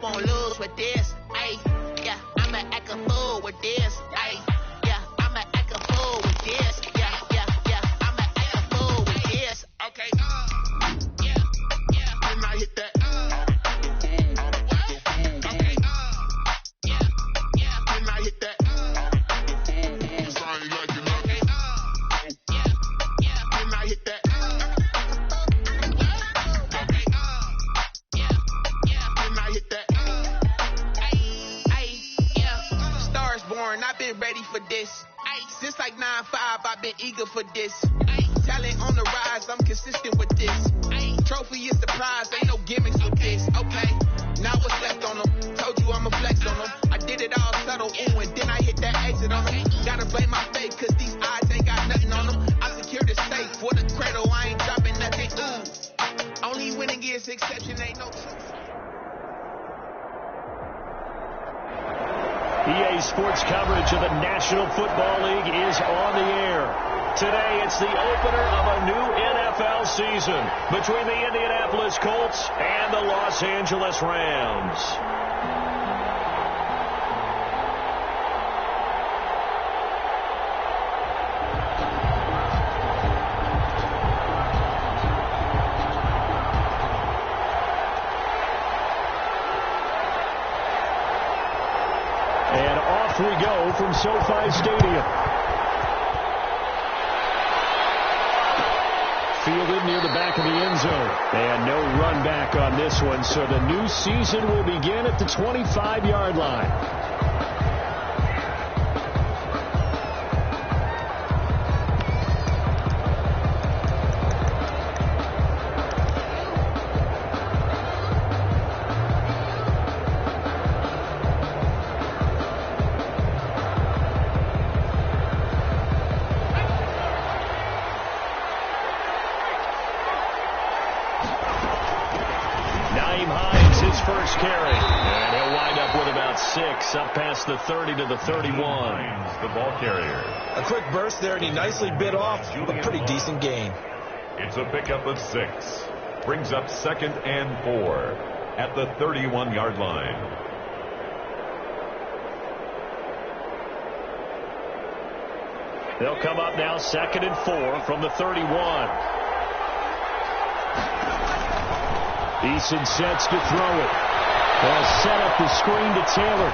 Won't lose with this, ayy. Yeah, I'ma act a fool with this, ayy. Yeah, I'ma act a fool with this. Yeah, I'ma act a fool with this. Okay. Yeah. Then I hit that. Okay. Yeah. Then I hit that. Sound like you love it. Yeah. Then I hit that. I've been ready for this. Since like 9-5, I've been eager for this. Talent on the rise, I'm consistent with this. Trophy is the prize, ain't no gimmicks with this. Okay, now what's left on them? Told you I'ma flex on them. I did it all subtle, ooh, and then I hit that exit on them. Gotta blame my faith, cause these eyes ain't got nothing on them. I secured the safe for the cradle, I ain't dropping nothing. Ooh, only winning is exception, ain't no truth. EA Sports coverage of the National Football League is on the air. Today, it's the opener of a new NFL season between the Indianapolis Colts and the Los Angeles Rams. We go from SoFi Stadium. Fielded near the back of the end zone. And no run back on this one, so the new season will begin at the 25-yard line. First carry, and he'll wind up with about 6, up past the 30 to the 31. The ball carrier. A quick burst there, and he nicely bit off a pretty decent gain. It's a pickup of 6. Brings up 2nd and 4 at the 31-yard line. They'll come up now 2nd and 4 from the 31. Eason sets to throw it. They'll set up the screen to Taylor.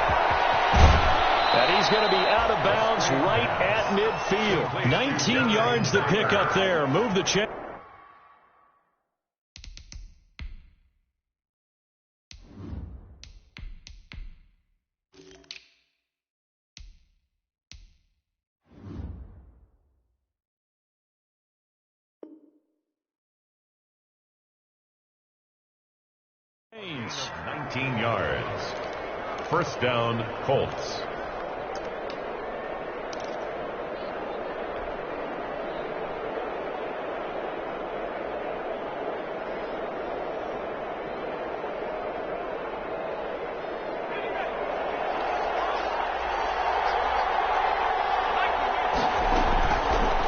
And he's going to be out of bounds right at midfield. 19 yards to pick up there. Move the chain. Gains 19 yards. First down, Colts.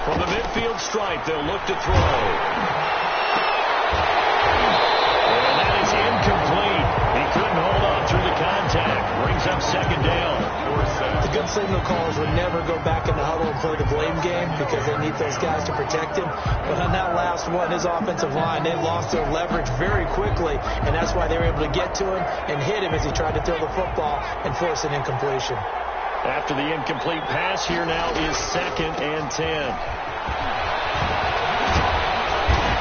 From the midfield stripe, they'll look to throw. Incomplete. He couldn't hold on through the contact. Brings up 2nd down. The good signal callers would never go back in the huddle and play the blame game because they need those guys to protect him. But on that last one, his offensive line, they lost their leverage very quickly, and that's why they were able to get to him and hit him as he tried to throw the football and force an incompletion. After the incomplete pass, here now is 2nd and 10.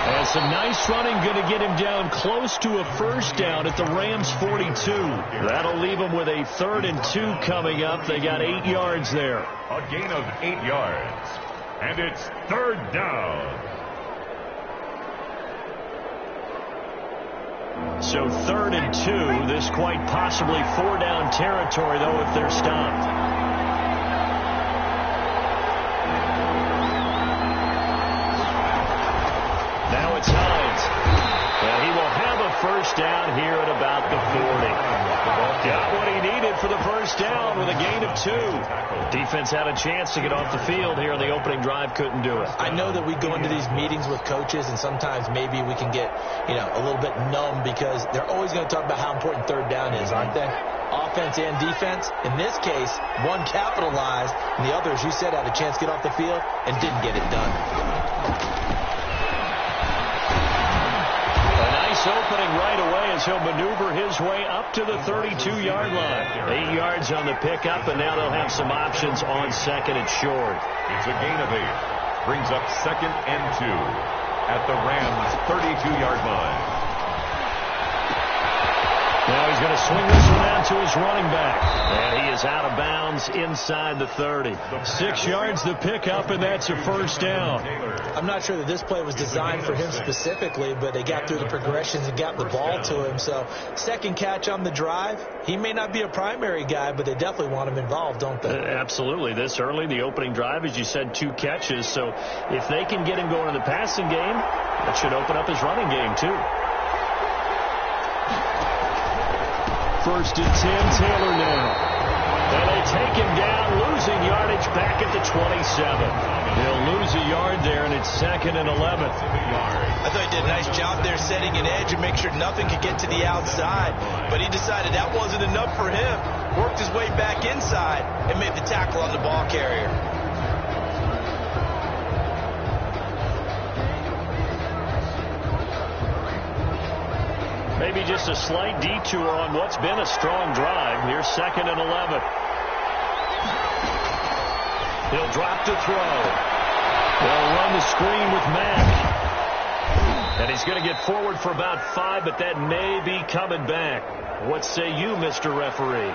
And some nice running going to get him down close to a first down at the Rams 42. That'll leave him with a 3rd and 2 coming up. They got 8 yards there. A gain of 8 yards. And it's 3rd down. So 3rd and 2. This quite possibly 4-down territory, though, if they're stopped. Now it's Hines. And he will have a first down here at about the 40. Got what he needed it for the first down with a gain of 2. Defense had a chance to get off the field here in the opening drive, couldn't do it. I know that we go into these meetings with coaches, and sometimes maybe we can get, a little bit numb because they're always going to talk about how important third down is, aren't they? Offense and defense. In this case, one capitalized, and the other, as you said, had a chance to get off the field and didn't get it done. A nice opening right away as he'll maneuver his way up to the 32-yard line. 8 yards on the pickup, and now they'll have some options on second and short. It's a gain of 8. Brings up 2nd and 2 at the Rams' 32-yard line. Now he's going to swing this one out to his running back. And he is out of bounds inside the 30. 6 yards the pickup, and that's a first down. I'm not sure that this play was designed for him specifically, but they got through the progressions and got the ball to him. So second catch on the drive. He may not be a primary guy, but they definitely want him involved, don't they? Absolutely. This early, the opening drive, as you said, 2 catches. So if they can get him going in the passing game, that should open up his running game too. First and 10, Taylor now. And they take him down, losing yardage back at the 27. They'll lose a yard there, and it's 2nd and 11. I thought he did a nice job there setting an edge and make sure nothing could get to the outside. But he decided that wasn't enough for him. Worked his way back inside and made the tackle on the ball carrier. Maybe just a slight detour on what's been a strong drive. Here's 2nd and 11. He'll drop to throw. They'll run the screen with Mack. And he's going to get forward for about 5, but that may be coming back. What say you, Mr. Referee?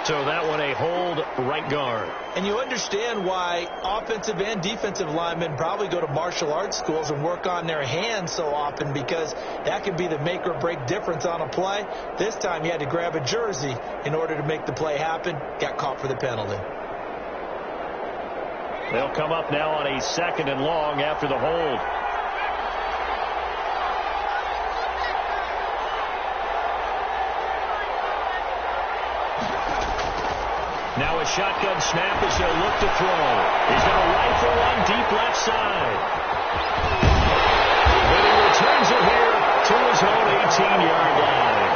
So that one a hold right guard. And you understand why offensive and defensive linemen probably go to martial arts schools and work on their hands so often, because that can be the make or break difference on a play. This time he had to grab a jersey in order to make the play happen. Got caught for the penalty. They'll come up now on a 2nd and long after the hold. Now a shotgun snap as he'll look to throw. He's going to rifle one deep left side. But he returns it here to his own 18-yard line.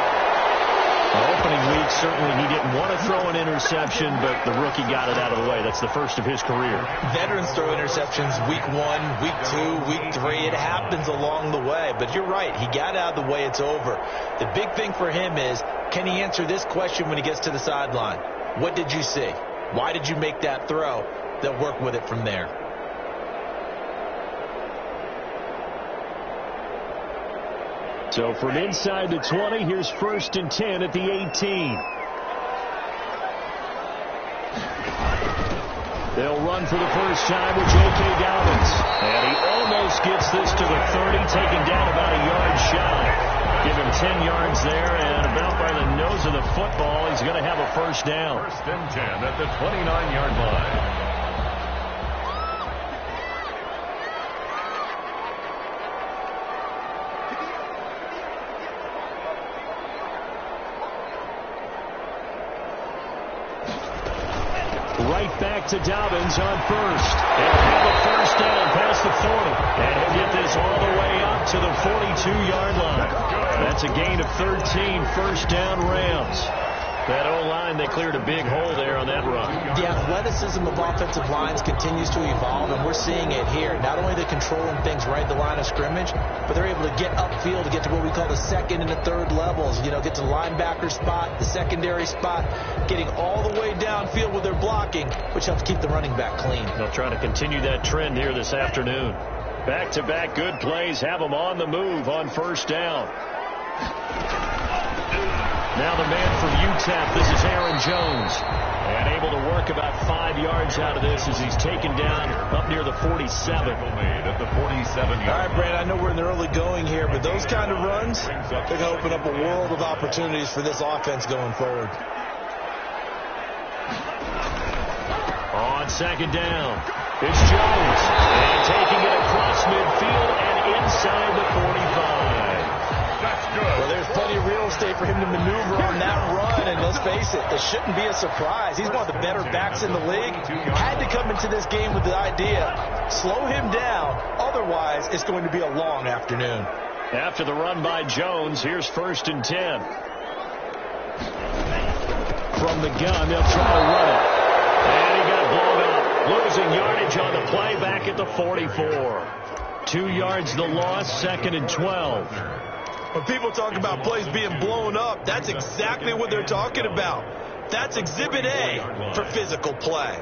The opening week, certainly he didn't want to throw an interception, but the rookie got it out of the way. That's the first of his career. Veterans throw interceptions week 1, week 2, week 3. It happens along the way. But you're right. He got out of the way. It's over. The big thing for him is, can he answer this question when he gets to the sideline? What did you see? Why did you make that throw? They'll work with it from there. So from inside the 20, here's 1st and 10 at the 18. They'll run for the first time with J.K. Dobbins. And he almost gets this to the 30, taken down about a yard shy. Give him 10 yards there, and about by the nose of the football, he's going to have a first down. 1st and 10 at the 29-yard line. Right back to Dobbins on first. They'll have a first down past the 40. And he'll get this all the way up to the 42-yard line. That's a gain of 13, first down Rams. That O-line, they cleared a big hole there on that run. The athleticism of offensive lines continues to evolve, and we're seeing it here. Not only are they controlling things right at the line of scrimmage, but they're able to get upfield to get to what we call the 2nd and the 3rd levels. Get to the linebacker spot, the secondary spot, getting all the way downfield with their blocking, which helps keep the running back clean. They'll try to continue that trend here this afternoon. Back-to-back good plays have them on the move on first down. Now the man from UTEP, this is Aaron Jones. And able to work about 5 yards out of this as he's taken down up near the 47. At the 47-yard. All right, Brad, I know we're in the early going here, but those kind of runs, they're going to open up a world of opportunities for this offense going forward. On 2nd down, it's Jones. And taking it across midfield and inside the 45. That's good. Well, there's plenty of real estate for him to maneuver on that run, and those face it, it shouldn't be a surprise. He's one of the better backs in the league. Had to come into this game with the idea, slow him down, otherwise it's going to be a long afternoon. After the run by Jones, here's 1st and 10. From the gun, they'll try to run it. And he got blown up. Losing yardage on the play back at the 44. 2 yards the loss, 2nd and 12. When people talk about plays being blown up, that's exactly what they're talking about. That's Exhibit A for physical play.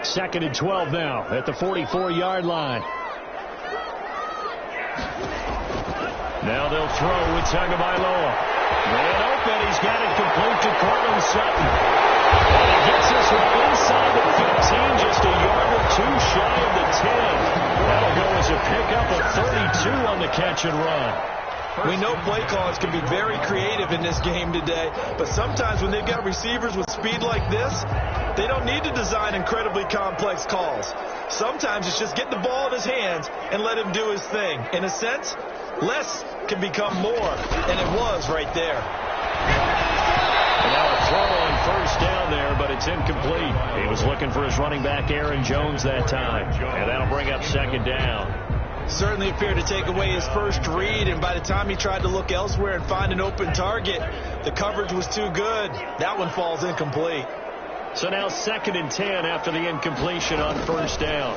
Second and 12 now at the 44-yard line. Now they'll throw with Tagovailoa. Man open, he's got it complete to Cortland Sutton. And he gets us from inside the 15, just a yard or two shy of the 10. That'll go as a pickup of 32 on the catch and run. We know play callers can be very creative in this game today, but sometimes when they've got receivers with speed like this, they don't need to design incredibly complex calls. Sometimes it's just get the ball in his hands and let him do his thing. In a sense, less can become more, and it was right there. And now a throw on 1st down there, but it's incomplete. He was looking for his running back, Aaron Jones, that time, and that'll bring up 2nd down. Certainly appeared to take away his first read, and by the time he tried to look elsewhere and find an open target, the coverage was too good. That one falls incomplete. So now 2nd and 10 after the incompletion on 1st down.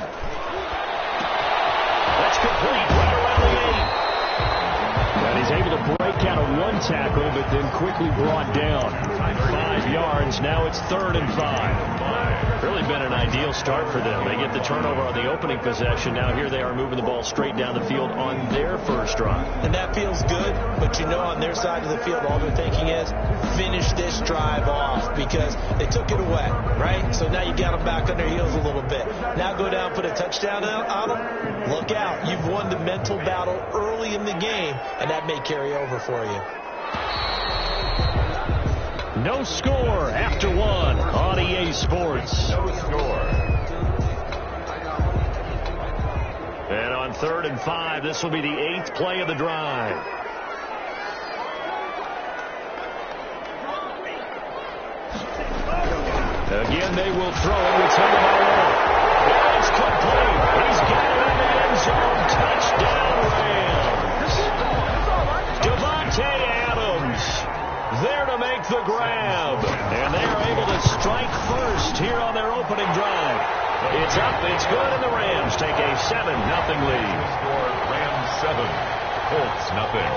That's complete right around the 8. And he's able to break out of one tackle, but then quickly brought down. 5 yards. Now it's 3rd and 5. Really been an ideal start for them. They get the turnover on the opening possession. Now here they are moving the ball straight down the field on their first drive. And that feels good, but you know on their side of the field all they're thinking is finish this drive off because they took it away, right? So now you got them back on their heels a little bit. Now go down, put a touchdown on them. Look out. You've won the mental battle early in the game, and that may carry over for you. No score after 1 on EA Sports. No score. And on 3rd and 5, this will be the 8th play of the drive. Again, they will throw it with Tagovailoa. It's complete. He's got it in the end zone. Touchdown, Rams. Devontae Adams there to make the grab. And they are able to strike first here on their opening drive. It's up, it's good, and the Rams take a 7-0 lead. Score Rams 7, Colts nothing.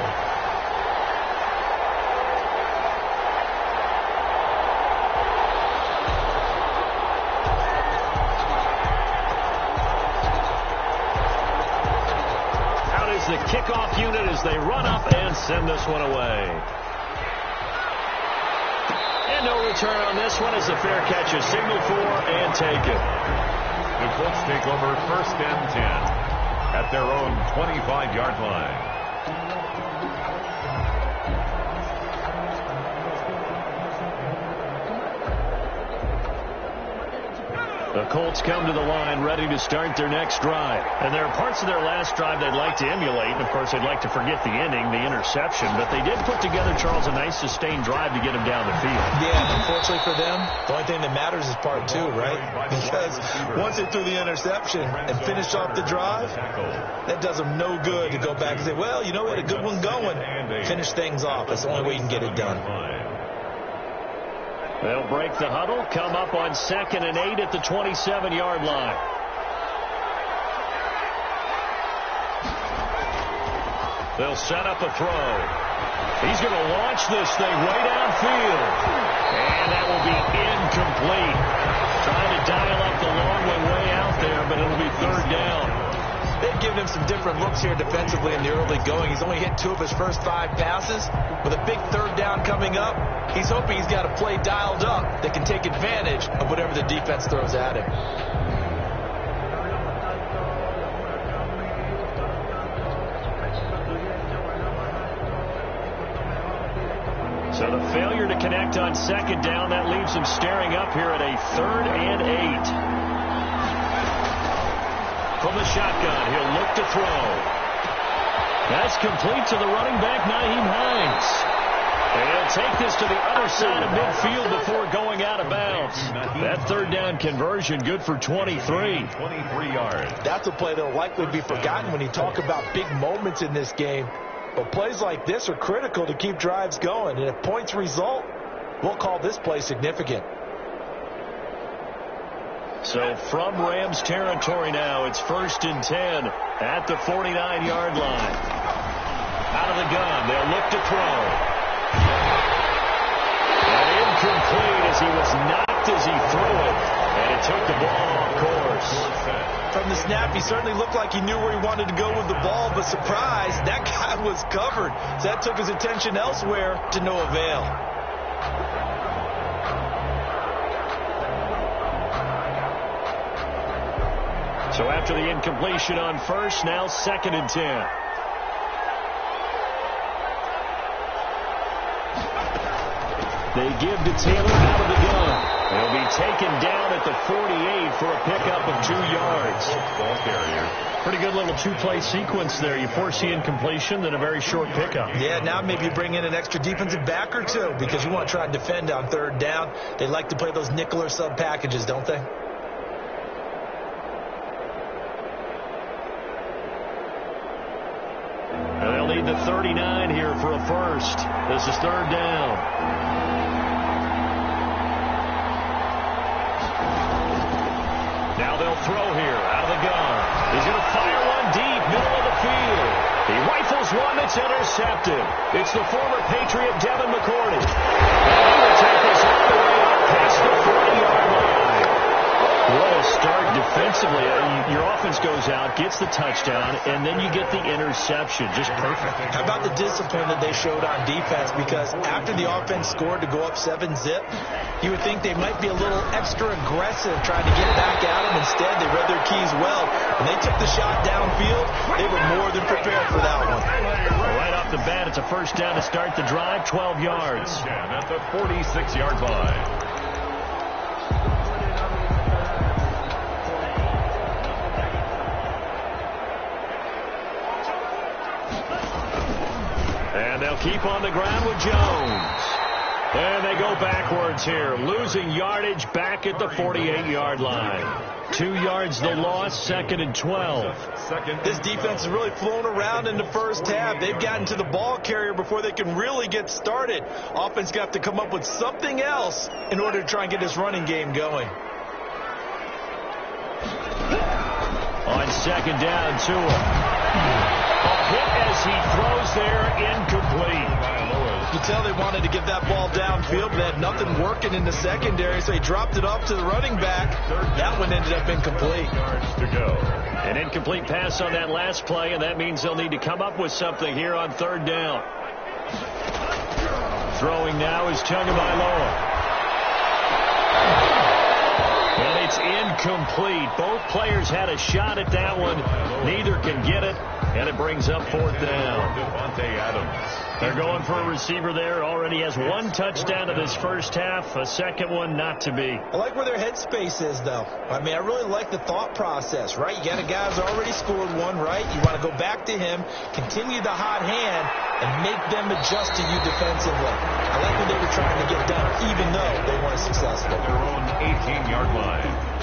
The kickoff unit as they run up and send this one away. And no return on this one as the fair catch is signaled for and taken. The Colts take over 1st and 10 at their own 25-yard line. The Colts come to the line ready to start their next drive. And there are parts of their last drive they'd like to emulate. And, of course, they'd like to forget the ending, the interception. But they did put together, Charles, a nice sustained drive to get them down the field. Yeah, unfortunately for them, the only thing that matters is part 2, right? Because once they threw the interception and finished off the drive, that does them no good to go back and say, well, you know, we had a good one going. Finish things off. That's the only way you can get it done. They'll break the huddle, come up on 2nd and 8 at the 27-yard line. They'll set up a throw. He's going to launch this thing way downfield. And that will be incomplete. Trying to dial up the long way out there, but it'll be 3rd down. They've given him some different looks here defensively in the early going. He's only hit 2 of his first 5 passes. With a big 3rd down coming up, he's hoping he's got a play dialed up that can take advantage of whatever the defense throws at him. So the failure to to connect on second down. That leaves him staring up here at a 3rd and 8. From the shotgun, he'll look to throw. That's complete to the running back, Nyheim Hines. And he'll take this to the other side of midfield before going out of bounds. That 3rd down conversion good for 23. 23 yards. That's a play that will likely be forgotten when you talk about big moments in this game. But plays like this are critical to keep drives going. And if points result, we'll call this play significant. So from Rams territory now, it's 1st and 10 at the 49-yard line. Out of the gun, they'll look to throw. And incomplete as he was knocked as he threw it. And it took the ball off course. From the snap, he certainly looked like he knew where he wanted to go with the ball, but surprise, that guy was covered. So that took his attention elsewhere to no avail. So after the incompletion on 1st, now 2nd and 10. They give to Taylor out of the gun. He'll be taken down at the 48 for a pickup of 2 yards. Ball carrier. Pretty good little 2-play sequence there. You force the incompletion, then a very short pickup. Yeah, now maybe you bring in an extra defensive back or two because you want to try and defend on 3rd down. They like to play those nickel or sub packages, don't they? And they'll need the 39 here for a first. This is 3rd down. Now they'll throw here out of the gun. He's going to fire one deep, middle of the field. He rifles one that's intercepted. It's the former Patriot Devin McCourty. And he will take this all the way up past the 40-yard line. What a start defensively. Your offense goes out, gets the touchdown, and then you get the interception. Just perfect. How about the discipline that they showed on defense? Because after the offense scored to go up 7-zip, you would think they might be a little extra aggressive trying to get back at them. Instead, they read their keys well. When they took the shot downfield, they were more than prepared for that one. Right off the bat, it's a first down to start the drive, 12 yards. At the 46-yard line. And they'll keep on the ground with Jones. And they go backwards here, losing yardage back at the 48-yard line. 2 yards the loss, 2nd and 12. This defense has really flown around in the first half. They've gotten to the ball carrier before they can really get started. Offense got to come up with something else in order to try and get this running game going. On 2nd down, Tua. A hit as he throws there, incomplete. You tell they wanted to get that ball downfield, but they had nothing working in the secondary, so he dropped it off to the running back. That one ended up incomplete. To go. An incomplete pass on that last play, and that means they'll need to come up with something here on 3rd down. Throwing now is Tagovailoa. And it's incomplete. Both players had a shot at that one. Neither can get it, and it brings up 4th down. Devontae Adams. They're going for a receiver there. Already has 1 touchdown in this first half. A second one not to be. I like where their headspace is, though. I mean, I really like the thought process, right? You got a guy who's already scored one, right? You want to go back to him, continue the hot hand, and make them adjust to you defensively. I like what they were trying to get done, even though they weren't successful. Their own 18-yard line.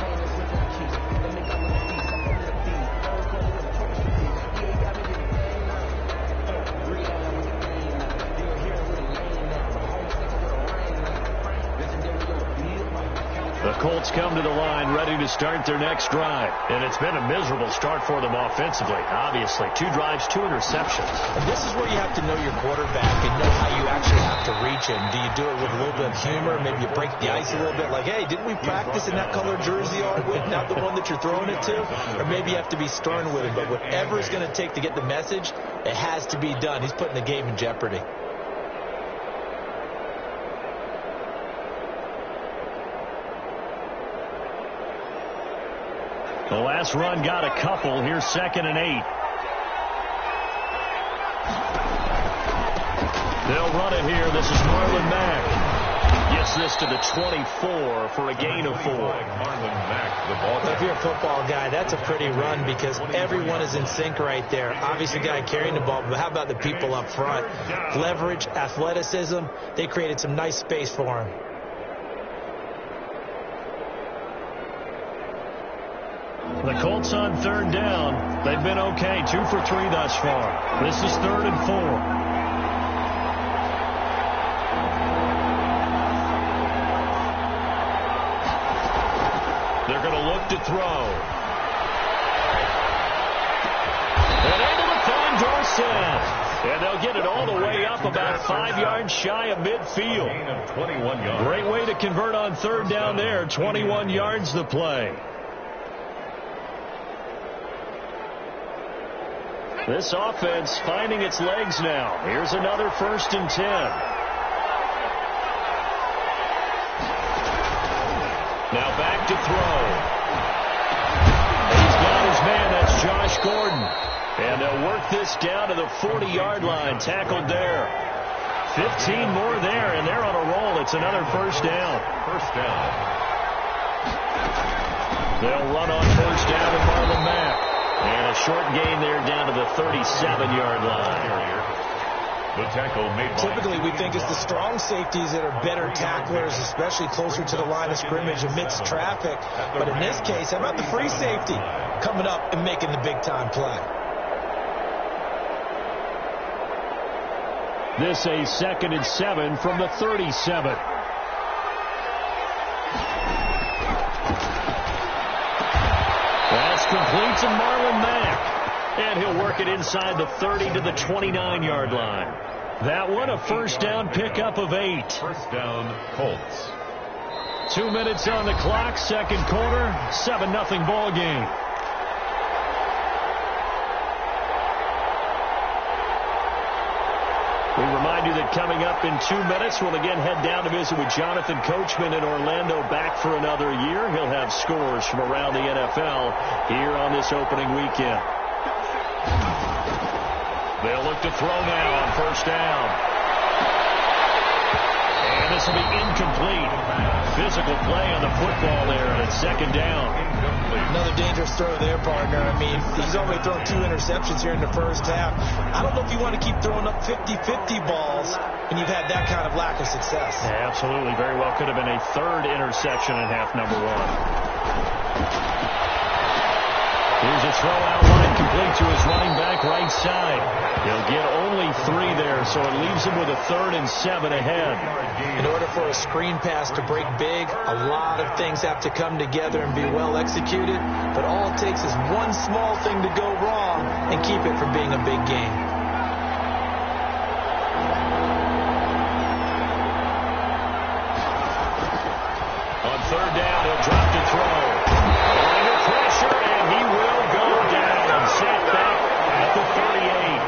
The Colts come to the line ready to start their next drive. And it's been a miserable start for them offensively, obviously. 2 drives, 2 interceptions. And this is where you have to know your quarterback and know how you actually have to reach him. Do you do it with a little bit of humor? Maybe you break the ice a little bit like, hey, didn't we practice in that color jersey you are with, not the one that you're throwing it to? Or maybe you have to be stern with him. But whatever it's going to take to get the message, it has to be done. He's putting the game in jeopardy. The last run got a couple. Here's 2nd and 8. They'll run it here. This is Marlon Mack. Gets this to the 24 for a gain of 4. If you're a football guy, that's a pretty run because everyone is in sync right there. Obviously, the guy carrying the ball, but how about the people up front? Leverage, athleticism, they created some nice space for him. The Colts on third down. They've been okay. 2 for 3 thus far. This is 3rd and 4. They're going to look to throw. And able to find Dorsett. And they'll get it all the way up about 5 yards shy of midfield. 21 yards. Great way to convert on third down there. 21 yards the play. This offense finding its legs now. Here's another 1st and 10. Now back to throw. He's got his man. That's Josh Gordon. And they'll work this down to the 40-yard line. Tackled there. 15 more there, and they're on a roll. It's another 1st down. 1st down. They'll run on 1st down with Marlon Mack. And a short gain there down to the 37-yard line. The tackle made. Typically, we think it's the strong safeties that are better tacklers, especially closer to the line of scrimmage amidst traffic. But in this case, how about the free safety coming up and making the big-time play? This a 2nd and 7 from the 37. Pass complete to Marlon Mack. And he'll work it inside the 30 to the 29-yard line. That one a 1st down pickup of 8. 1st down, Colts. 2 minutes on the clock, 2nd quarter, 7-0 ball game. We remind you that coming up in 2 minutes, we'll again head down to visit with Jonathan Coachman in Orlando, back for another year. He'll have scores from around the NFL here on this opening weekend. They'll look to throw now on 1st down. And this will be incomplete. Physical play on the football there, and it's 2nd down. Another dangerous throw there, partner. I mean, he's already thrown 2 interceptions here in the 1st half. I don't know if you want to keep throwing up 50-50 balls when you've had that kind of lack of success. Yeah, absolutely. Very well could have been a 3rd interception in half number 1. Here's a throw out line complete to his running back right side. He'll get only 3 there, so it leaves him with a 3rd and 7 ahead. In order for a screen pass to break big, a lot of things have to come together and be well executed. But all it takes is one small thing to go wrong and keep it from being a big game. On 3rd down, he'll drop to throw. Under pressure, and he will go down. Set back at the 38.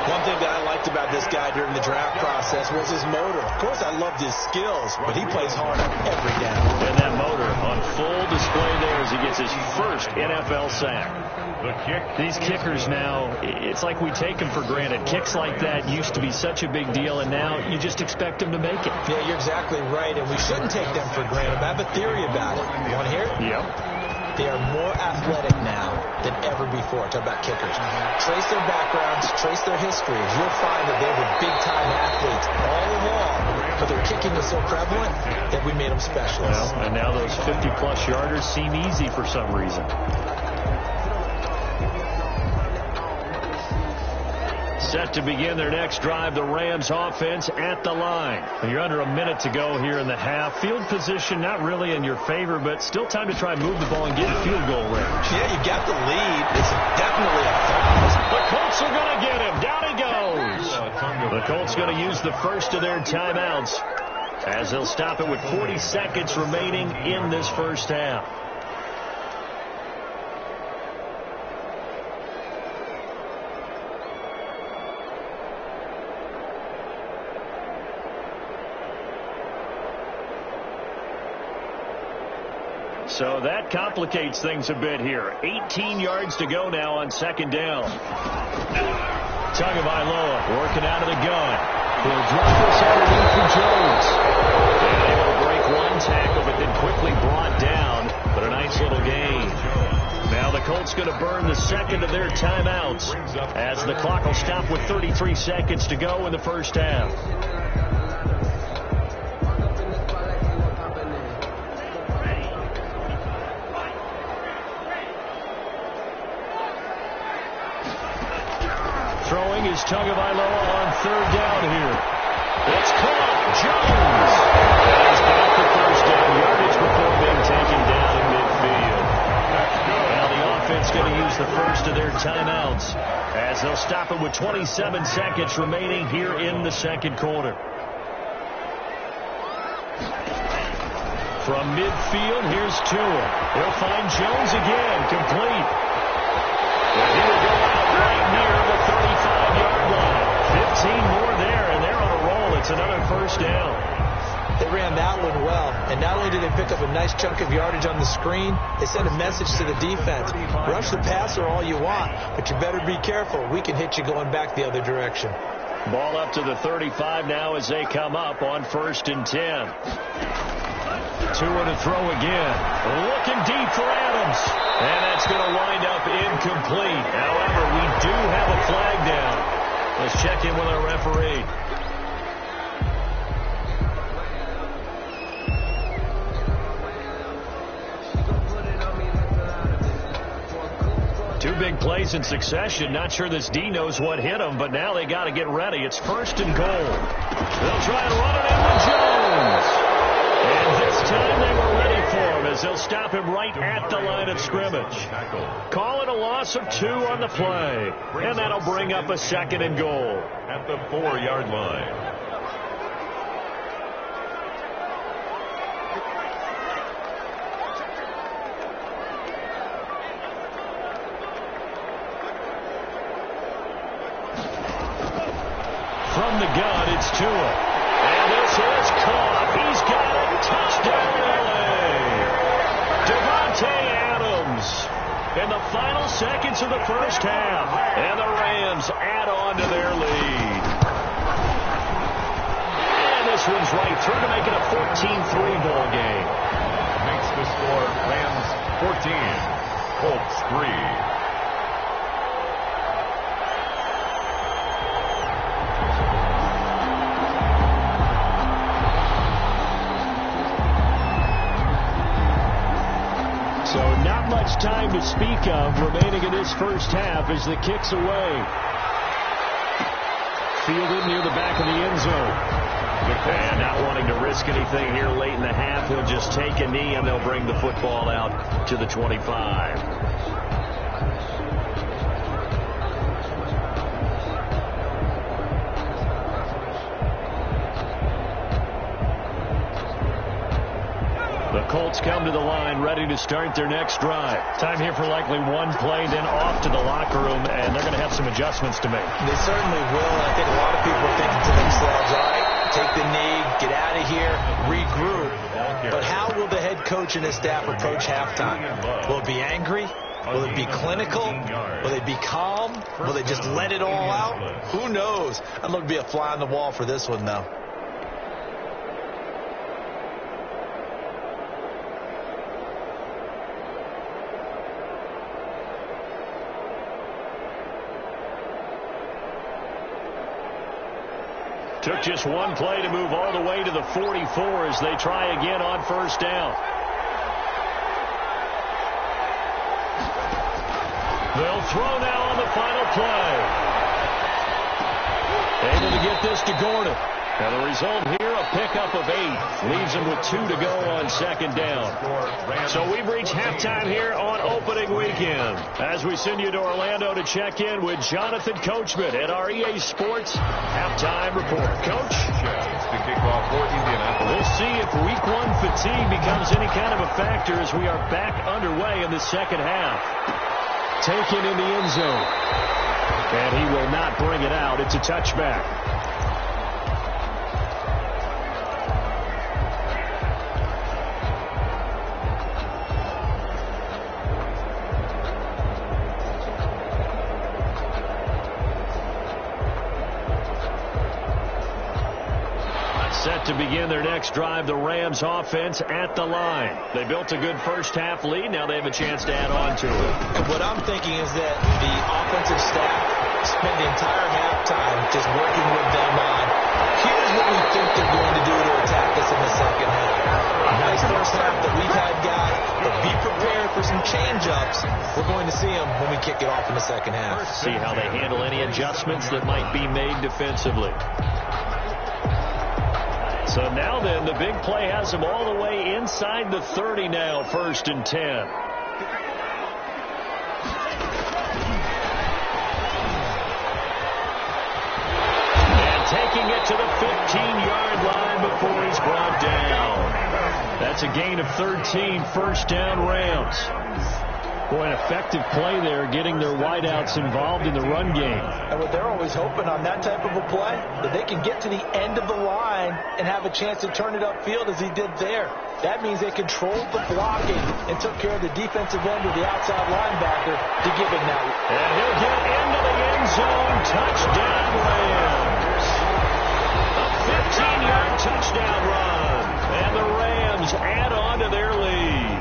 One thing that I liked about this guy during the draft process was his motor. Of course, I loved his skills, but he plays hard on every down. And that motor on full display there as he gets his 1st NFL sack. The kick. These kickers now, it's like we take them for granted. Kicks like that used to be such a big deal, and now you just expect them to make it. Yeah, you're exactly right, and we shouldn't take them for granted. I have a theory about it. You want to hear it? Yep. They are more athletic now than ever before. Talk about kickers. Trace their backgrounds, trace their histories. You'll find that they were big-time athletes all along, but their kicking was so prevalent that we made them specialists. Well, and now those 50-plus yarders seem easy for some reason. Set to begin their next drive, the Rams offense at the line. You're under a minute to go here in the half. Field position not really in your favor, but still time to try and move the ball and get in field goal range. Yeah, you got the lead. It's definitely a foul. The Colts are going to get him. Down he goes. The Colts going to use the first of their timeouts as they'll stop it with 40 seconds remaining in this 1st half. So that complicates things a bit here. 18 yards to go now on 2nd down. Tagovailoa working out of the gun. He'll drop this underneath for Jones. And able to that's going to burn the second of their timeouts as the clock will stop with 33 seconds to go in the first half. Throwing is Tagovailoa on third down here. It's caught. Jones. And he's got the first down yardage before being taken down in midfield. Now the offense going to use the first of their timeouts as they'll stop it with 27 seconds remaining here in the second quarter. From midfield, here's Tua. He'll find Jones again, complete. And he will go out right near the 35-yard line. 15 more there, and they're on a roll. It's another first down. They ran that one well, and not only did they pick up a nice chunk of yardage on the screen, they sent a message to the defense. Rush the passer all you want, but you better be careful. We can hit you going back the other direction. Ball up to the 35 now as they come up on 1st and 10. Tua to throw again. Looking deep for Adams. And that's going to wind up incomplete. However, we do have a flag down. Let's check in with our referee. Two big plays in succession. Not sure this D knows what hit him, but now they got to get ready. It's 1st and goal. They'll try and run it in with Jones. And this time they were ready for him as they'll stop him right at the line of scrimmage. Call it a loss of 2 on the play. And that'll bring up a 2nd and goal. At the 4-yard line. From the gun, it's Tua. And this is caught. He's got it. Touchdown, LA. Devontae Adams in the final seconds of the first half. And the Rams add on to their lead. And this one's right through to make it a 14-3 ball game. Makes the score Rams 14, Colts 3. So not much time to speak of remaining in this first half as the kick's away. Fielded near the back of the end zone. And not wanting to risk anything here late in the half, he'll just take a knee and they'll bring the football out to the 25. The Colts come to the line ready to start their next drive. Time here for likely one play, then off to the locker room, and they're going to have some adjustments to make. They certainly will, and I think a lot of people are thinking to themselves, all right, take the knee, get out of here, regroup. But how will the head coach and his staff approach halftime? Will it be angry? Will it be clinical? Will they be calm? Will they just let it all out? Who knows? I'd love to be a fly on the wall for this one, though. Took just one play to move all the way to the 44 as they try again on first down. They'll throw now on the final play. Able to get this to Gordon. And the result here, a pickup of 8. Leaves him with 2 to go on second down. So we've reached halftime here on opening weekend. As we send you to Orlando to check in with Jonathan Coachman at our EA Sports Halftime Report. Coach? The kickoff for Indianapolis. We'll see if week 1 fatigue becomes any kind of a factor as we are back underway in the second half. Taken in the end zone. And he will not bring it out. It's a touchback. Set Set to begin their next drive, the Rams offense at the line. They built a good first-half lead. Now they have a chance to add on to it. And what I'm thinking is that the offensive staff spent the entire halftime just working with them on, here's what we think they're going to do to attack us in the second half. A nice first half that we've had, guys, but be prepared for some change-ups. We're going to see them when we kick it off in the second half. See how they handle any adjustments that might be made defensively. So now then, the big play has them all the way inside the 30 now, 1st and 10. And taking it to the 15-yard line before he's brought down. That's a gain of 13, 1st down Rams. Boy, an effective play there, getting their wideouts involved in the run game. And what they're always hoping on that type of a play, that they can get to the end of the line and have a chance to turn it upfield as he did there. That means they controlled the blocking and took care of the defensive end with the outside linebacker to give him that. And he'll get into the end zone. Touchdown, Rams. A 15-yard touchdown run. And the Rams add on to their lead.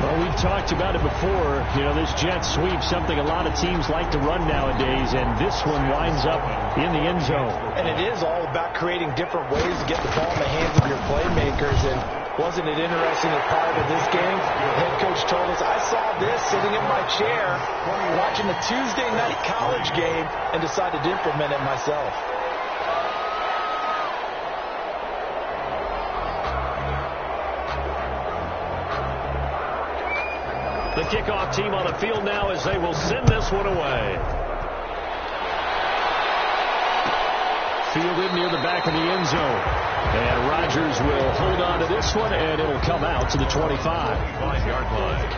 Well, we've talked about it before. You know, this jet sweep, something a lot of teams like to run nowadays, and this one winds up in the end zone. And it is all about creating different ways to get the ball in the hands of your playmakers. And wasn't it interesting that prior to this game, the head coach told us, I saw this sitting in my chair watching a Tuesday night college game and decided to implement it myself. The kickoff team on the field now as they will send this one away. Fielded near the back of the end zone. And Rodgers will hold on to this one, and it'll come out to the 25-yard line.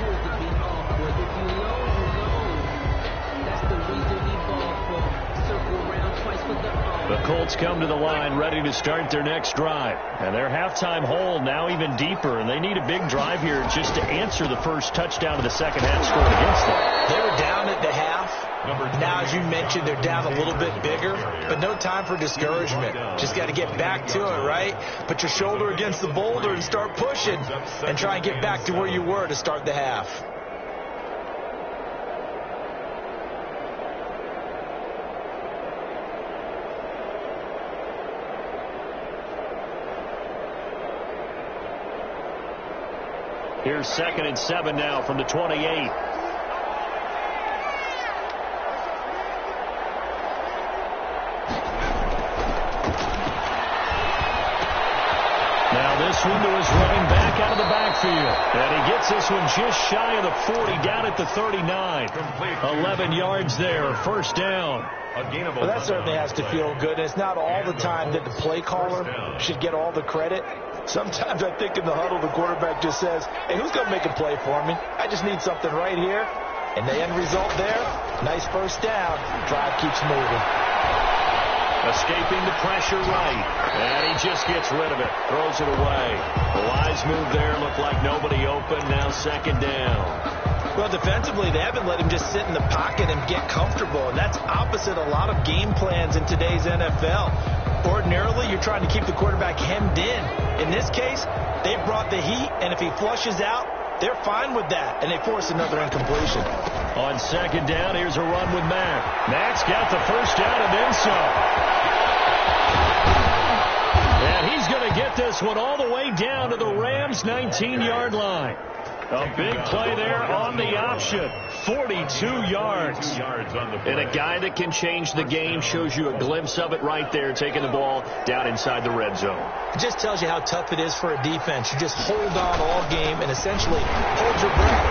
The Colts come to the line ready to start their next drive. And their halftime hole now even deeper, and they need a big drive here just to answer the first touchdown of the second half scored against them. They were down at the half. Now, as you mentioned, they're down a little bit bigger, but no time for discouragement. Just got to get back to it, right? Put your shoulder against the boulder and start pushing and try and get back to where you were to start the half. Here's 2nd and 7 now from the 28. Now this one to his running back out of the backfield. And he gets this one just shy of the 40, down at the 39. 11 yards there, 1st down. Well, that certainly has to feel good. It's not all the time that the play caller should get all the credit. Sometimes I think in the huddle, the quarterback just says, hey, who's going to make a play for me? I just need something right here. And the end result there, nice 1st down. Drive keeps moving. Escaping the pressure right. And he just gets rid of it. Throws it away. The wise move there. Looked like nobody open. Now 2nd down. Well, defensively, they haven't let him just sit in the pocket and get comfortable. And that's opposite a lot of game plans in today's NFL. Ordinarily, you're trying to keep the quarterback hemmed in. In this case, they brought the heat, and if he flushes out, they're fine with that, and they force another incompletion. On 2nd down, here's a run with Mack. Mack's got the 1st down and then some. And he's going to get this one all the way down to the Rams' 19-yard line. A big play there on the option. 42 yards. And a guy that can change the game, shows you a glimpse of it right there, taking the ball down inside the red zone. It just tells you how tough it is for a defense. You just hold on all game and essentially hold your breath.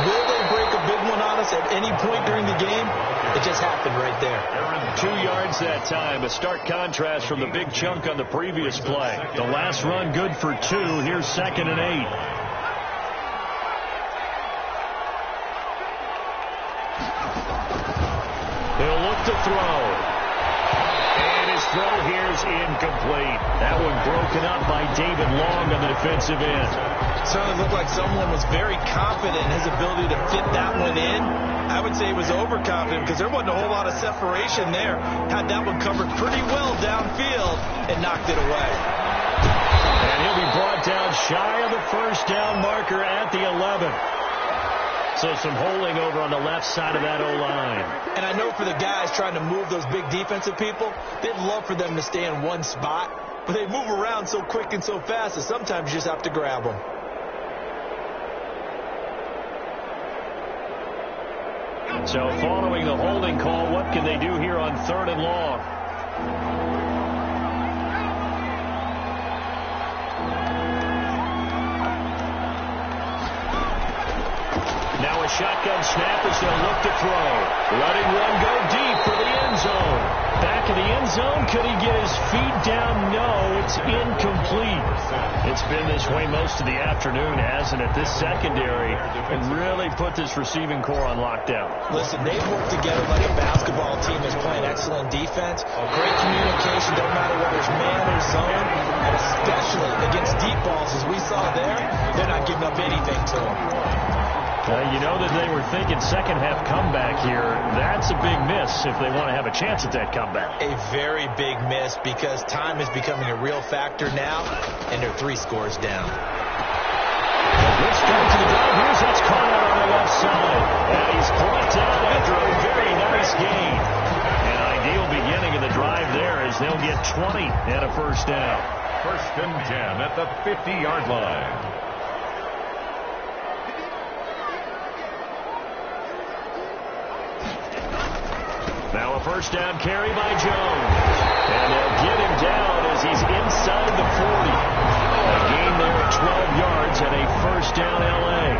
Will they break a big one on us at any point during the game? It just happened right there. 2 yards that time. A stark contrast from the big chunk on the previous play. The last run good for 2. Here's 2nd and 8. He'll look to throw. And his throw here is incomplete. That one broken up by David Long on the defensive end. Certainly looked like someone was very confident in his ability to fit that one in. I would say he was overconfident because there wasn't a whole lot of separation there. Had that one covered pretty well downfield and knocked it away. And he'll be brought down shy of the first down marker at the 11. So some holding over on the left side of that O-line. And I know for the guys trying to move those big defensive people, they'd love for them to stay in one spot. But they move around so quick and so fast that sometimes you just have to grab them. So following the holding call, what can they do here on 3rd and long? Now a shotgun snap as they'll look to throw. Letting one go deep for the end zone. Back of the end zone. Could he get his feet down? No, it's incomplete. It's been this way most of the afternoon, hasn't it? This secondary can really put this receiving core on lockdown. Listen, they've worked together like a basketball team that's playing excellent defense. Great communication, don't matter whether it's man or zone. And especially against deep balls, as we saw there, they're not giving up anything to them. You know that they were thinking second half comeback here. That's a big miss if they want to have a chance at that comeback. A very big miss because time is becoming a real factor now, and they're 3 scores down. Good start to the drive. Here's that's caught out on the left side. And he's brought down after a very nice gain. An ideal beginning of the drive there as they'll get 20 and a first down. 1st and 10 at the 50-yard line. Now a first down carry by Jones. And they'll get him down as he's inside the 40. A gain there of 12 yards and a first down L.A.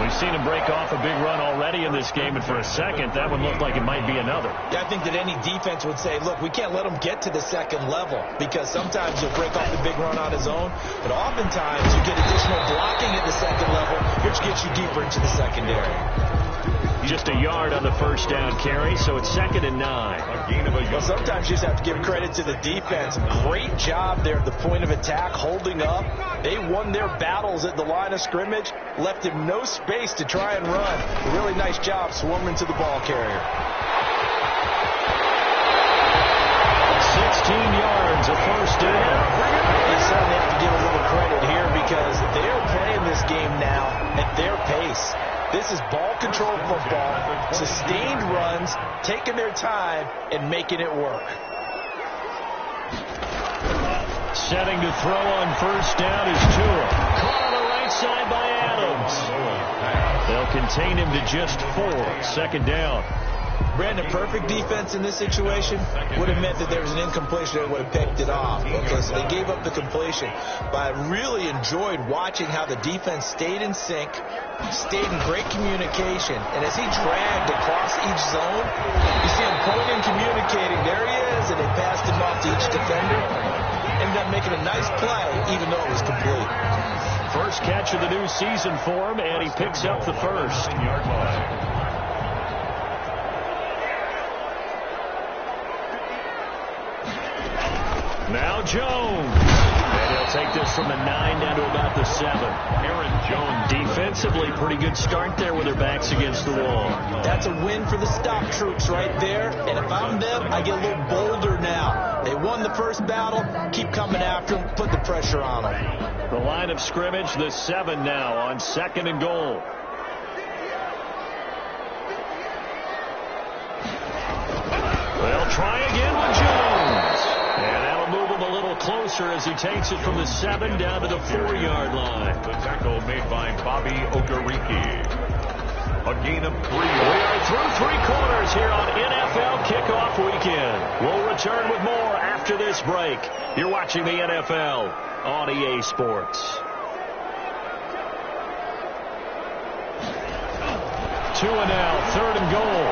We've seen him break off a big run already in this game, and for a second, that one looked like it might be another. Yeah, I think that any defense would say, look, we can't let him get to the second level because sometimes he'll break off the big run on his own, but oftentimes you get additional blocking at the second level, which gets you deeper into the secondary. Just a yard on the first down carry, so it's 2nd and 9. Well, sometimes you just have to give credit to the defense. Great job there at the point of attack, holding up. They won their battles at the line of scrimmage, left him no space to try and run. A really nice job swarming to the ball carrier. 16 yards, a first down. You certainly have to give a little credit here because they're playing this game now at their pace. This is ball control football, sustained runs, taking their time, and making it work. Setting to throw on first down is Tua. Caught on the right side by Adams. They'll contain him to just 4. 2nd down. Brandon, perfect defense in this situation would have meant that there was an incompletion that would have picked it off. Okay, so they gave up the completion. But I really enjoyed watching how the defense stayed in sync, stayed in great communication. And as he dragged across each zone, you see him pulling and communicating. There he is, and they passed him off to each defender. Ended up making a nice play, even though it was complete. First catch of the new season for him, and he picks up the first. Now Jones. And he'll take this from the 9 down to about the 7. Aaron Jones. Defensively, pretty good start there with their backs against the wall. That's a win for the stop troops right there. And if I'm them, I get a little bolder now. They won the first battle. Keep coming after them. Put the pressure on them. The line of scrimmage, the 7 now on 2nd and goal. They'll try again with Jones. And that'll move him a little closer as he takes it from the 7 down to the 4-yard line. The tackle made by Bobby Okereke. A gain of 3. We are through 3 quarters here on NFL Kickoff Weekend. We'll return with more after this break. You're watching the NFL on EA Sports. Two and now, 3rd and goal.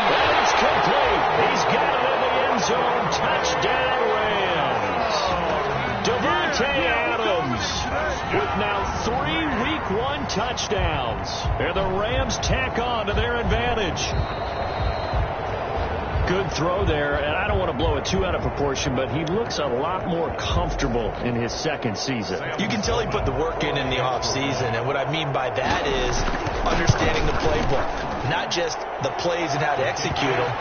And it's complete. He's got it in the end zone. Touchdown, Rams. Davante Adams with now 3 Week 1 touchdowns. And the Rams tack on to their advantage. Good throw there, and I don't want to blow it too out of proportion, but he looks a lot more comfortable in his 2nd season. You can tell he put the work in the offseason, and what I mean by that is understanding the playbook, not just the plays and how to execute them,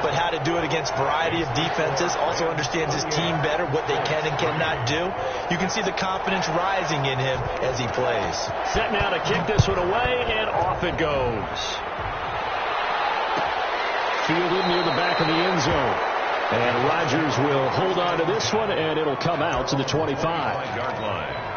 but how to do it against a variety of defenses. Also understands his team better, what they can and cannot do. You can see the confidence rising in him as he plays. Set now to kick this one away, and off it goes. Fielded near the back of the end zone. And Rodgers will hold on to this one, and it'll come out to the 25-yard line.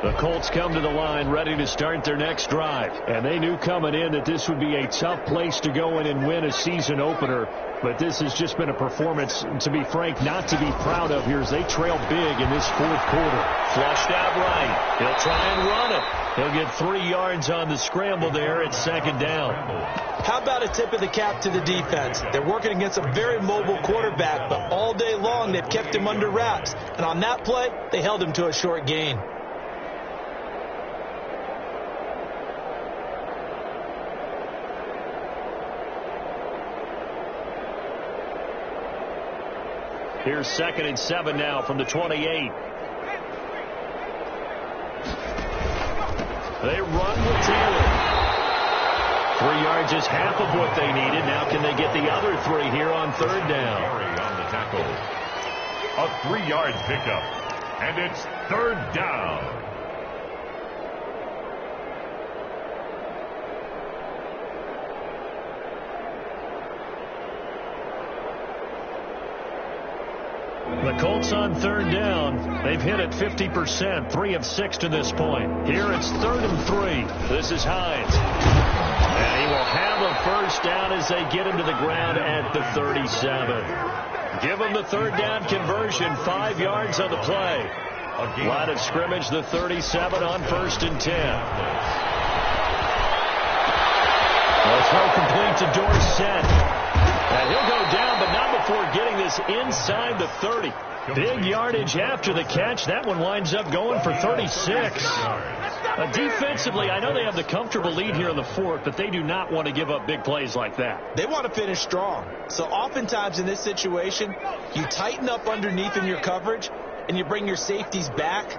The Colts come to the line ready to start their next drive. And they knew coming in that this would be a tough place to go in and win a season opener. But this has just been a performance, to be frank, not to be proud of here as they trail big in this fourth quarter. Flushed out right. He'll try and run it. He'll get 3 yards on the scramble there at second down. How about a tip of the cap to the defense? They're working against a very mobile quarterback, but all day long they've kept him under wraps. And on that play, they held him to a short gain. Here's 2nd and 7 now from the 28. They run with Taylor. 3 yards is half of what they needed. Now can they get the other 3 here on 3rd down? On the tackle. A 3-yard pickup. And it's 3rd down. The Colts on 3rd down. They've hit it 50%, 3 of 6 to this point. Here it's 3rd and 3. This is Hines. And he will have a first down as they get him to the ground at the 37. Give him the 3rd down conversion, 5 yards on the play. Line of scrimmage, the 37 on 1st and 10. The throw complete to Dorsett. And he'll go down, but not before getting this inside the 30. Big yardage after the catch. That one winds up going for 36. Defensively, I know they have the comfortable lead here in the 4th, but they do not want to give up big plays like that. They want to finish strong. So oftentimes in this situation, you tighten up underneath in your coverage, and you bring your safeties back.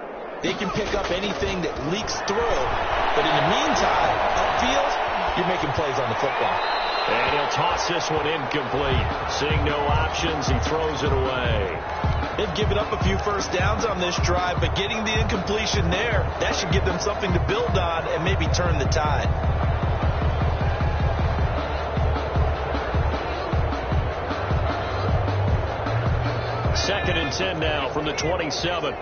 They can pick up anything that leaks through. But in the meantime, upfield, you're making plays on the football. And he'll toss this one incomplete. Seeing no options, he throws it away. They've given up a few first downs on this drive, but getting the incompletion there, that should give them something to build on and maybe turn the tide. Second and 10 now from the 27.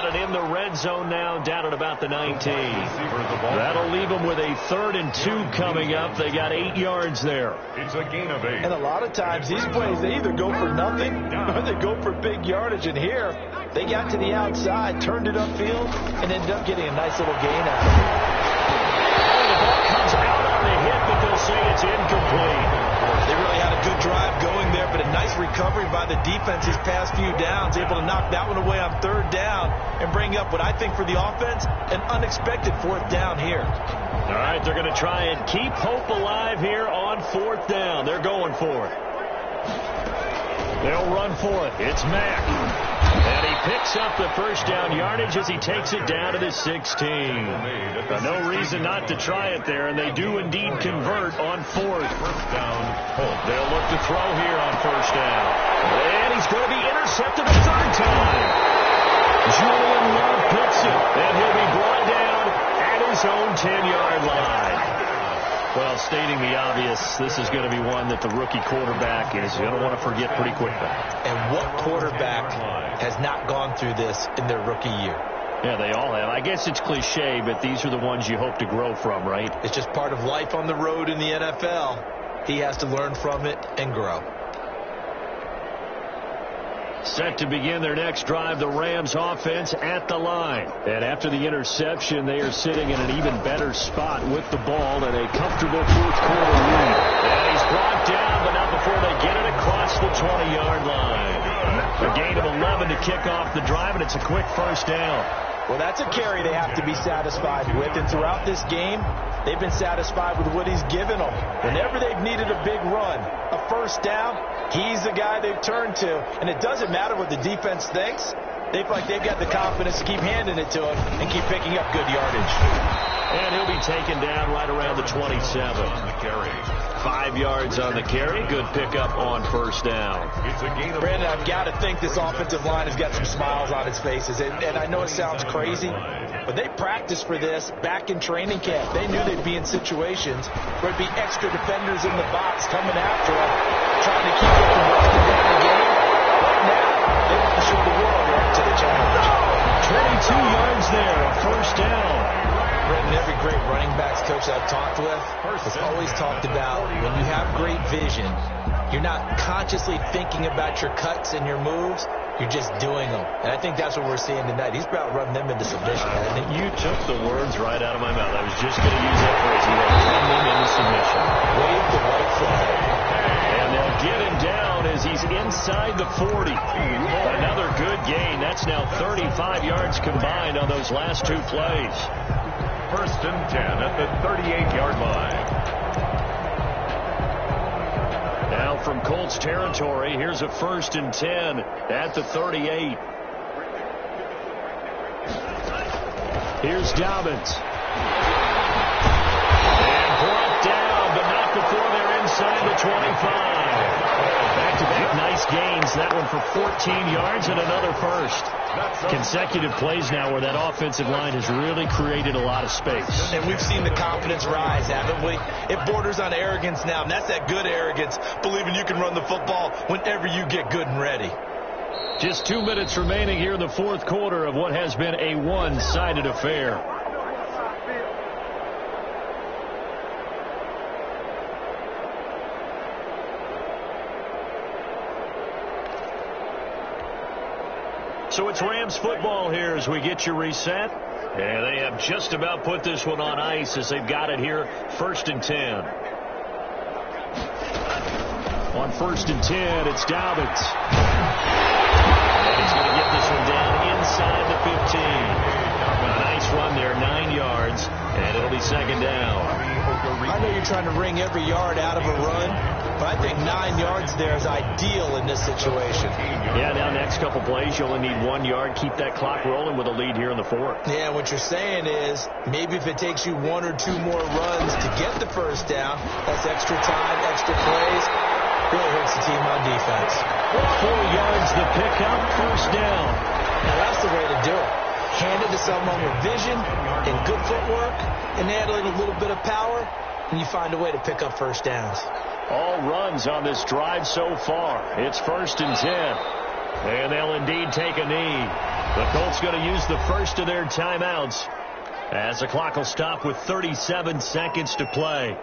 In the red zone now, down at about the 19. That'll leave them with a 3rd and 2 coming up. They got 8 yards there. It's a gain of 8. And a lot of times these plays, they either go for nothing or they go for big yardage. And here, they got to the outside, turned it upfield, and ended up getting a nice little gain out of it. And the ball comes out on the hit, but they'll say it's incomplete. They really had a good drive going there, but a nice recovery by the defense these past few downs, able to knock that one away on 3rd down and bring up what I think for the offense, an unexpected 4th down here. All right, they're going to try and keep hope alive here on 4th down. They're going for it. They'll run for it. It's Mack. And he picks up the first down yardage as he takes it down to the 16. No reason not to try it there, and they do indeed convert on 4th. They'll look to throw here on 1st down. And he's going to be intercepted a 3rd time. Julian Love picks it, and he'll be brought down at his own 10-yard line. Well, stating the obvious, this is going to be one that the rookie quarterback is going to want to forget pretty quickly. And what quarterback has not gone through this in their rookie year? Yeah, they all have. I guess it's cliche, but these are the ones you hope to grow from, right? It's just part of life on the road in the NFL. He has to learn from it and grow. Set to begin their next drive, the Rams offense at the line. And after the interception, they are sitting in an even better spot with the ball and a comfortable 4th quarter lead. And he's brought down, but not before they get it across the 20-yard line. A gain of 11 to kick off the drive, and it's a quick first down. Well, that's a carry they have to be satisfied with, and throughout this game, they've been satisfied with what he's given them. Whenever they've needed a big run, a first down, he's the guy they've turned to, and it doesn't matter what the defense thinks. They feel like they've got the confidence to keep handing it to him and keep picking up good yardage. And he'll be taken down right around the 27. 5 yards on the carry. Good pickup on first down. Brandon, I've got to think this offensive line has got some smiles on its faces. And I know it sounds crazy, but they practiced for this back in training camp. They knew they'd be in situations where it'd be extra defenders in the box coming after them, trying to keep them from busting down the game. Right now, they want to show the world they're up to the challenge. 22 yards there, a first down. Brendan, every great running backs coach I've talked with has always talked about when you have great vision, you're not consciously thinking about your cuts and your moves, you're just doing them. And I think that's what we're seeing tonight. He's about running them into submission. You took the words right out of my mouth. I was just going to use that phrase. He will run them into submission. Wave the white flag. And they'll get him down as he's inside the 40. Another good gain. That's now 35 yards combined on those last two plays. First and 10 at the 38-yard line. Now from Colts territory, here's a first and 10 at the 38. Here's Dobbins. And brought down, but not before they're inside the 25. Back-to-back nice gains. That one for 14 yards and another first. Consecutive plays now where that offensive line has really created a lot of space. And we've seen the confidence rise, haven't we? It borders on arrogance now, and that's that good arrogance, believing you can run the football whenever you get good and ready. Just 2 minutes remaining here in the fourth quarter of what has been a one-sided affair. So it's Rams football here as we get you reset. And they have just about put this one on ice as they've got it here. First and 10. On first and 10, it's Dobbins. And he's going to get this one down inside the 15. A nice run there, 9 yards. And it'll be second down. I know you're trying to wring every yard out of a run, but I think 9 yards there is ideal in this situation. Yeah, now next couple plays, you only need 1 yard. Keep that clock rolling with a lead here in the fourth. Yeah, what you're saying is maybe if it takes you 1 or 2 more runs to get the first down, that's extra time, extra plays. Really hurts the team on defense. 4 yards the pickup, first down. Now that's the way to do it. Hand it to someone with vision and good footwork, and add a little bit of power, and you find a way to pick up first downs. All runs on this drive so far. It's first and 10. And they'll indeed take a knee. The Colts going to use the first of their timeouts as the clock will stop with 37 seconds to play.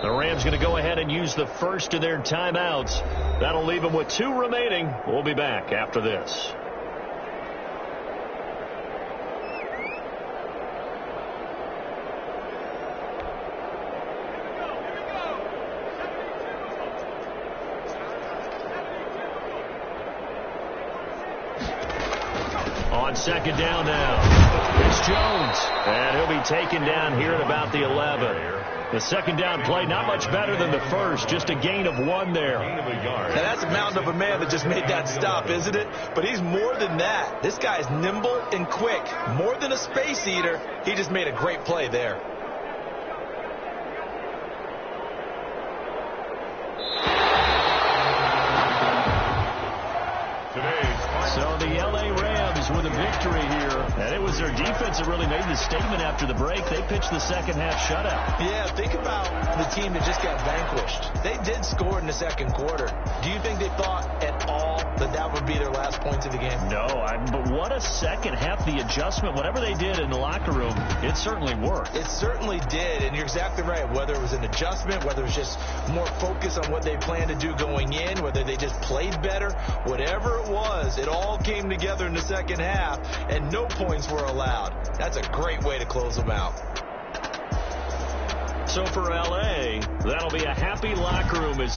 The Rams going to go ahead and use the first of their timeouts. That'll leave them with 2 remaining. We'll be back after this. On second down now, it's Jones. And he'll be taken down here at about the 11. The second down play, not much better than the first. Just a gain of 1 there. Now that's a mountain of a man that just made that stop, isn't it? But he's more than that. This guy's nimble and quick. More than a space eater. He just made a great play there. So the LA Rams with a victory here. And it was their defense that really made the statement after the break. They pitched the second half shutout. Yeah, think about the team that just got vanquished. They did score in the second quarter. Do you think they thought at all that that would be their last points of the game? No, but what a second half. The adjustment, whatever they did in the locker room, it certainly worked. It certainly did, and you're exactly right. Whether it was an adjustment, whether it was just more focus on what they planned to do going in, whether they just played better, whatever it was, it all came together in the second half, and no points were allowed. That's a great way to close them out. So for L.A., that'll be a happy locker room as